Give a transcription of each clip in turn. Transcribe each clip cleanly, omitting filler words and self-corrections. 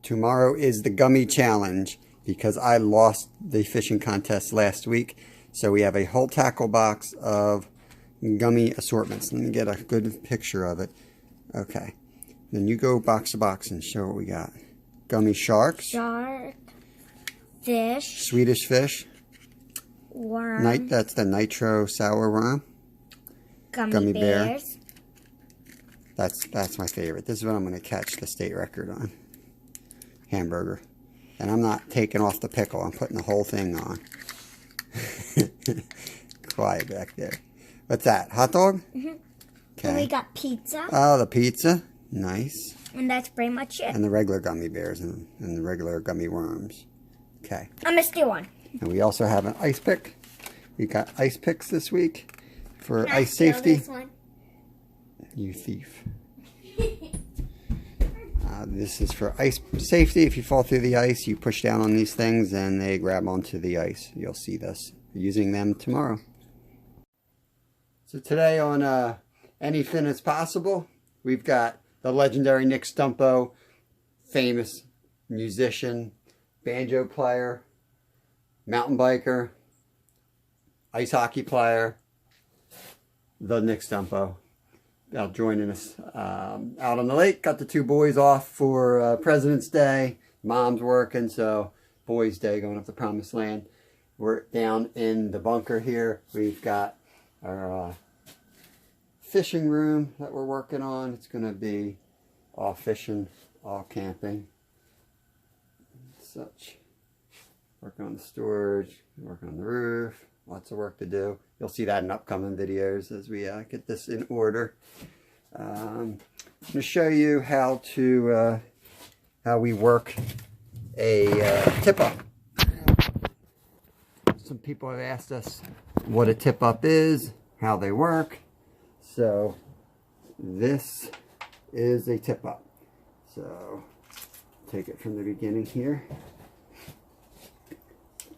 Tomorrow is the Gummy Challenge because I lost the fishing contest last week. So we have a whole tackle box of Gummy assortments. Let me get a good picture of it. Okay. Then you go box to box and show what we got. Gummy sharks. Shark. Fish. Swedish fish. Worm. That's the nitro sour worm. Gummy bears. That's my favorite. This is what I'm going to catch the state record on. Hamburger. And I'm not taking off the pickle. I'm putting the whole thing on. Quiet back there. What's that? Hot dog? Mm-hmm. Okay. And we got pizza. Oh, the pizza. Nice. And that's pretty much it. And the regular gummy bears and the regular gummy worms. Okay. I missed one. And we also have an ice pick. We got ice picks this week for ice safety. This one? You thief. This is for ice safety. If you fall through the ice, you push down on these things and they grab onto the ice. You'll see this. We're using them tomorrow. So today on Anything Is Possible, we've got the legendary Nick Stumpo, famous musician, banjo player, mountain biker, ice hockey player, the Nick Stumpo. Out joining us out on the lake. Got the two boys off for President's Day. Mom's working, so boys' day going up the promised land. We're down in the bunker here. We've got our fishing room that we're working on. It's going to be all fishing, all camping, such. Working on the storage, working on the roof. Lots of work to do. You'll see that in upcoming videos as we get this in order. I'm going to show you how we work a tip-up. Some people have asked us what a tip-up is, how they work. So this is a tip-up. So take it from the beginning here.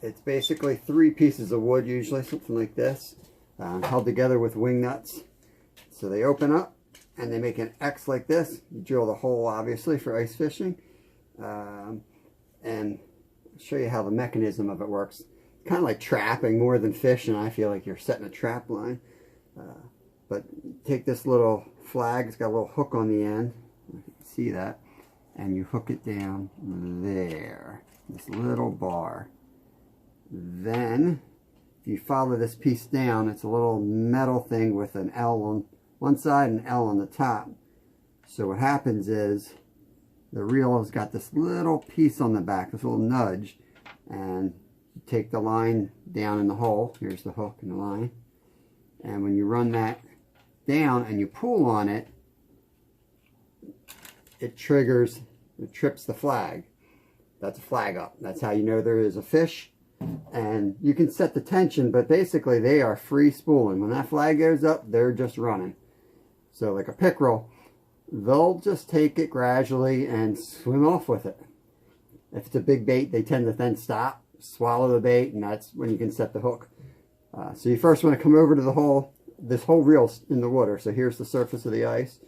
It's basically 3 pieces of wood, usually something like this, held together with wing nuts. So they open up and they make an X like this. You drill the hole, obviously, for ice fishing. And I'll show you how the mechanism of it works. It's kind of like trapping more than fishing. I feel like you're setting a trap line. But take this little flag. It's got a little hook on the end. You can see that. And you hook it down there. This little bar. Then, if you follow this piece down, it's a little metal thing with an L on one side and an L on the top. So what happens is, the reel has got this little piece on the back, this little nudge, and you take the line down in the hole. Here's the hook and the line. And when you run that down and you pull on it, it trips the flag. That's a flag up. That's how you know there is a fish. And you can set the tension, but basically they are free spooling. When that flag goes up, they're just running. So like a pickerel, they'll just take it gradually and swim off with it. If it's a big bait, they tend to then stop, swallow the bait, and that's when you can set the hook. So you first want to come over to the hole. This whole reel's in the water, so here's the surface of the ice.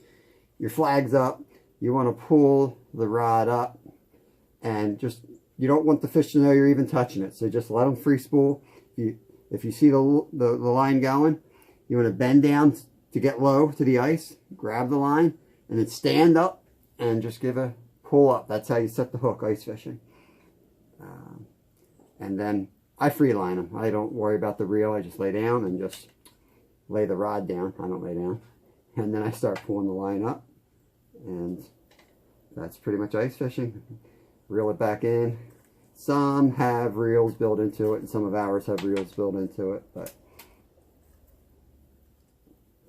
Your flag's up. You want to pull the rod up and just... You don't want the fish to know you're even touching it, so just let them free spool. If you see the line going, you want to bend down to get low to the ice, grab the line, and then stand up and just give a pull up. That's how you set the hook ice fishing. And then I free line them. I don't worry about the reel. I just lay down and just lay the rod down. I don't lay down. And then I start pulling the line up. And that's pretty much ice fishing. Reel it back in. Some have reels built into it, and some of ours have reels built into it, but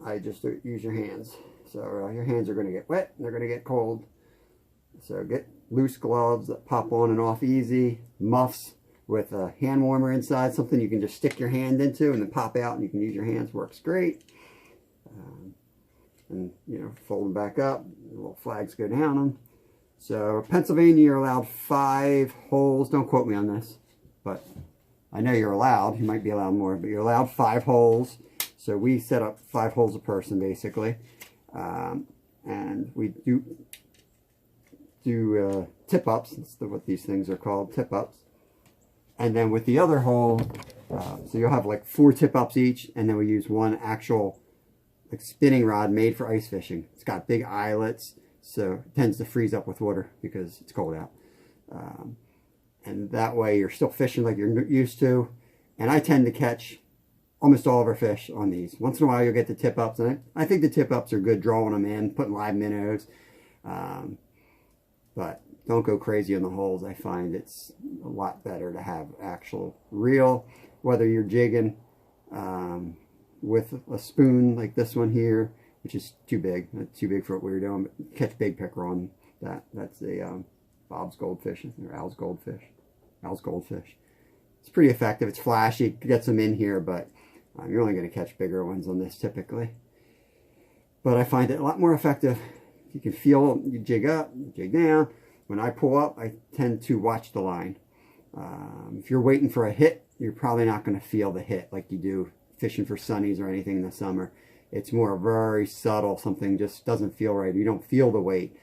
I just use your hands. So your hands are going to get wet, and they're going to get cold. So get loose gloves that pop on and off easy, muffs with a hand warmer inside, something you can just stick your hand into and then pop out, and you can use your hands. Works great. And you know, fold them back up. The little flags go down them. So Pennsylvania, you're allowed 5 holes. Don't quote me on this, but I know you're allowed. You might be allowed more, but you're allowed 5 holes. So we set up 5 holes a person, basically. And we do do tip-ups. That's what these things are called, tip-ups. And then with the other hole, so you'll have like 4 tip-ups each, and then we use one actual like spinning rod made for ice fishing. It's got big eyelets, so it tends to freeze up with water because it's cold out. And that way you're still fishing like you're used to. And I tend to catch almost all of our fish on these. Once in a while you'll get the tip-ups, and I think the tip-ups are good drawing them in, putting live minnows. But don't go crazy on the holes. I find it's a lot better to have actual reel, whether you're jigging with a spoon like this one here, which is too big. That's too big for what we were doing, but catch big pickerel on that. That's a Bob's goldfish, or Al's goldfish. Al's goldfish. It's pretty effective. It's flashy. Gets them in here, but you're only going to catch bigger ones on this typically. But I find it a lot more effective. You can feel, you jig up, you jig down. When I pull up, I tend to watch the line. If you're waiting for a hit, you're probably not going to feel the hit like you do fishing for sunnies or anything in the summer. It's more very subtle. Something just doesn't feel right. You don't feel the weight.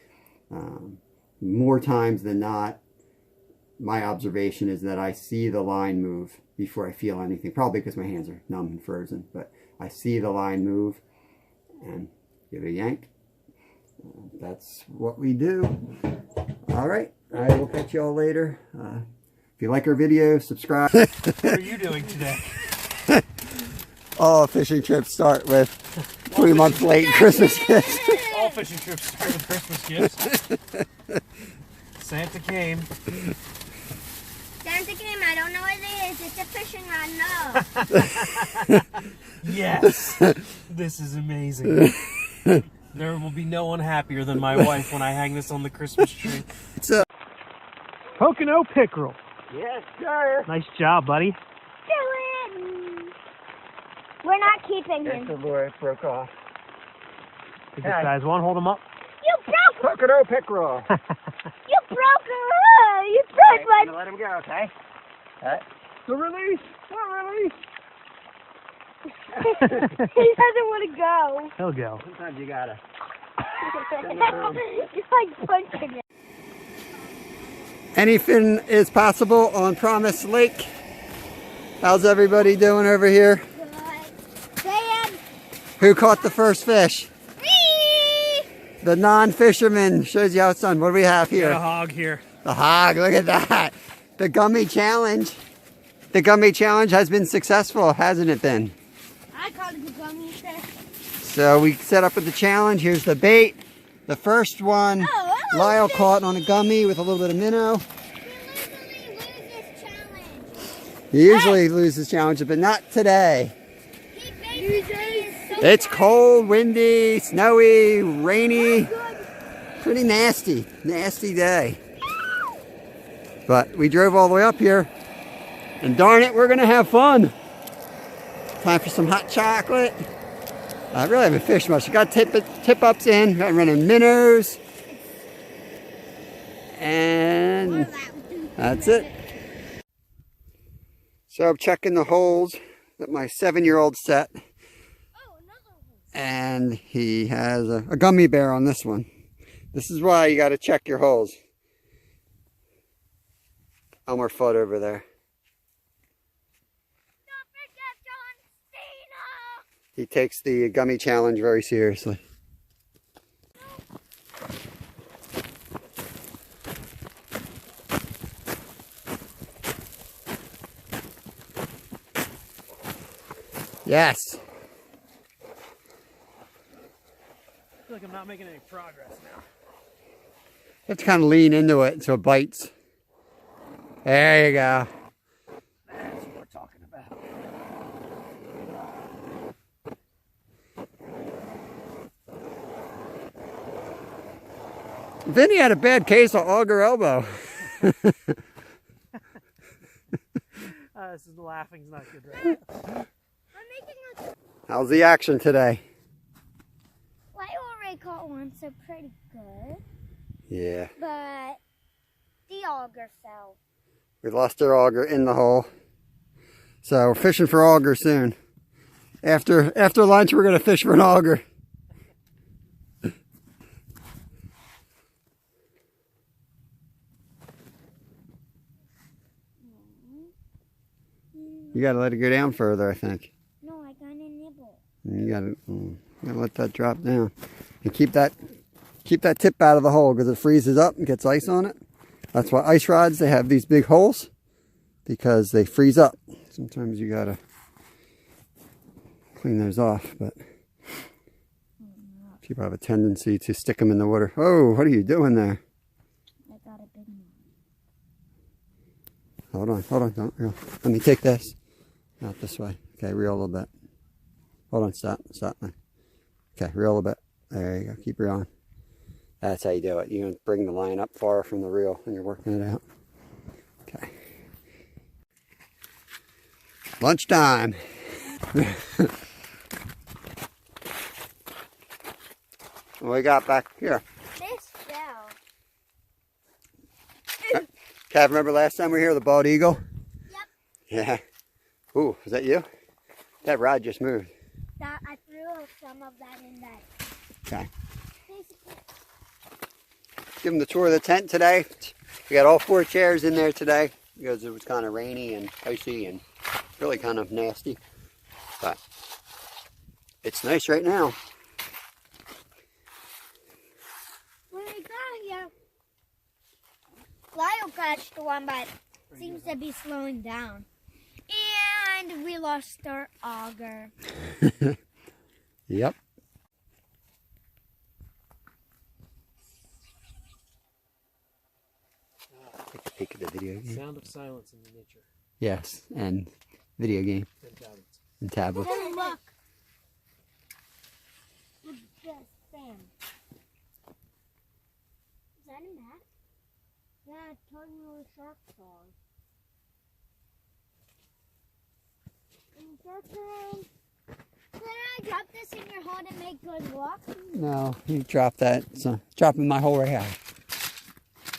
More times than not, my observation is that I see the line move before I feel anything. Probably because my hands are numb and frozen. But I see the line move and give it a yank. That's what we do. All right. I will catch you all later. If you like our video, subscribe. What are you doing today? All fishing trips start with 3 months late Christmas gifts. All fishing trips start with Christmas gifts. Santa came. Santa came. I don't know what it is. It's a fishing rod. No. Yes. This is amazing. There will be no one happier than my wife when I hang this on the Christmas tree. So, Pocono pickerel. yes, sir. Nice job, buddy. Do it. We're not keeping him. The lure broke off. Good size one. Hold him up. You broke. Pocono pickerel. You broke her. You broke my. Let him go, okay? The release. The release. He doesn't want to go. He'll go. Sometimes you gotta. You're like punching him. Anything is possible on Promise Lake. How's everybody doing over here? Dad. Who caught the first fish? Me. The non-fisherman. Shows you how it's done. What do we have here? Got a hog here. The hog. Look at that. The Gummy challenge. The Gummy challenge has been successful, hasn't it been? I called it the Gummy fish. So we set up with the challenge. Here's the bait. The first one, Lyle caught on a gummy with a little bit of minnow. He usually loses challenges, but not today. It's cold, windy, snowy, rainy. Pretty nasty, nasty day. But we drove all the way up here, and darn it, we're gonna have fun. Time for some hot chocolate. I really haven't fished much. I got tip-ups in, got running minnows, and that's it. So I'm checking the holes that my 7-year-old set, and he has a gummy bear on this one. This is why you got to check your holes. Elmer Fudd over there. He takes the gummy challenge very seriously. Yes. I feel like I'm not making any progress now. You have to kind of lean into it so it bites. There you go. That's what we're talking about. Vinny had a bad case of auger elbow. This is laughing's not good, right? How's the action today? Well, I already caught one, so pretty good. Yeah. But the auger fell. We lost our auger in the hole. So we're fishing for auger soon. After lunch, we're going to fish for an auger. You gotta let it go down further, I think. No, I got a nibble. You gotta let that drop down. And keep that tip out of the hole because it freezes up and gets ice on it. That's why ice rods, they have these big holes because they freeze up. Sometimes you gotta clean those off, but people have a tendency to stick them in the water. Oh, what are you doing there? I got a big Hold one. on, don't reel. Let me take this. Out this way. Okay, reel a little bit. Hold on, stop. Okay, reel a bit. There you go, keep reeling. That's how you do it. You bring the line up far from the reel when you're working it out. Okay. Lunchtime. What we got back here? This shell. Cav, remember last time we were here, the bald eagle? Yep. Yeah. Ooh, is that you? That rod just moved. That I threw some of that in that. Okay. Basically. Give them the tour of the tent today. We got all 4 chairs in there today because it was kind of rainy and icy and really kind of nasty. But it's nice right now. When we got here, Lyle catched one, but seems to be slowing down. And we lost our auger. Yep. Take a peek at the video game. Sound of silence in the nature. Yes, and video game. And tablets. And tablets. Hey, look. Look at this fan. Is that a map? Yeah, it's totally a shark song. Can I drop this in your hole to make good luck? No, you drop that. So drop in my hole right here.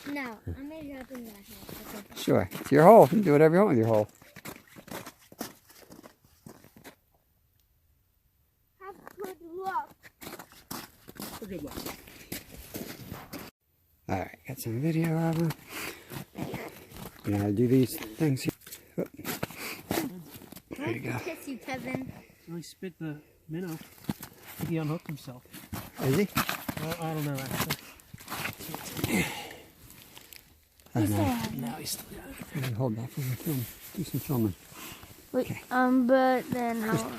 No, I'm going to drop in that hole. Sure. It's your hole. You can do whatever you want with your hole. Have good luck. Good luck. Alright, got some video of them. You know how to do these things here. Oh. There you go. Kiss you, Kevin. Well, he spit the minnow. I think he unhooked himself. Is he? Well, I don't know, actually. I know. Now he's still got it. Hold that for the film. Do some filming. Wait, Okay. but then how?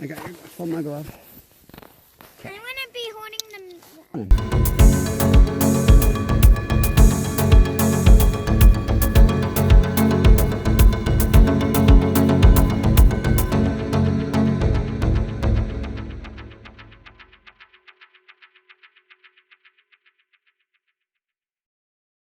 I got your, hold my glove.